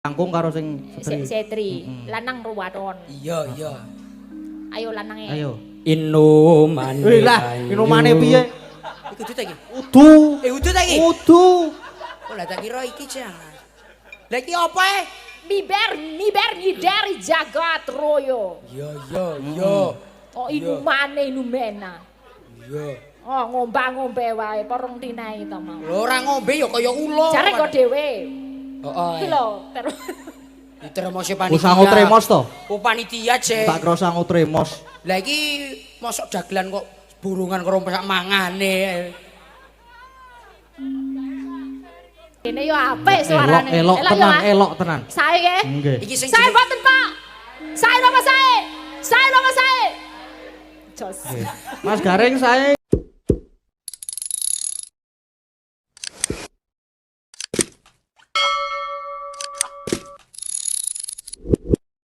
Langkung karo sing setri. Setri, lanang ruwadon. Iya, iya. Ayo lanange. Ayo. Inumane. Wih lah, inumane piye? Iku udut iki. Udu. Udut iki. Udu. Oh, lah tak kira iki jangan. Lah iki apa e? Miber nyidari jagat royo. Iya, iya, iya. Oh inumane inumena. Iya. Oh ngombe wae porong dinae to mau. Lho ora ngombe ya kaya ulo. Jare kok dhewe. Heeh. Iki lho, terus Diteremose panitia. Usangu tremos to. Oh panitia, Cek. Tak kira sangu tremos. Lah iki mosok dagelan kok burungan karo sak mangane. kene yo apik suarane. Elok tenan. Sae ke? Nggih. Iki sing Sae mboten, Pak. Sae napa sae? Sae napa sae? Jos. Mas Garing saya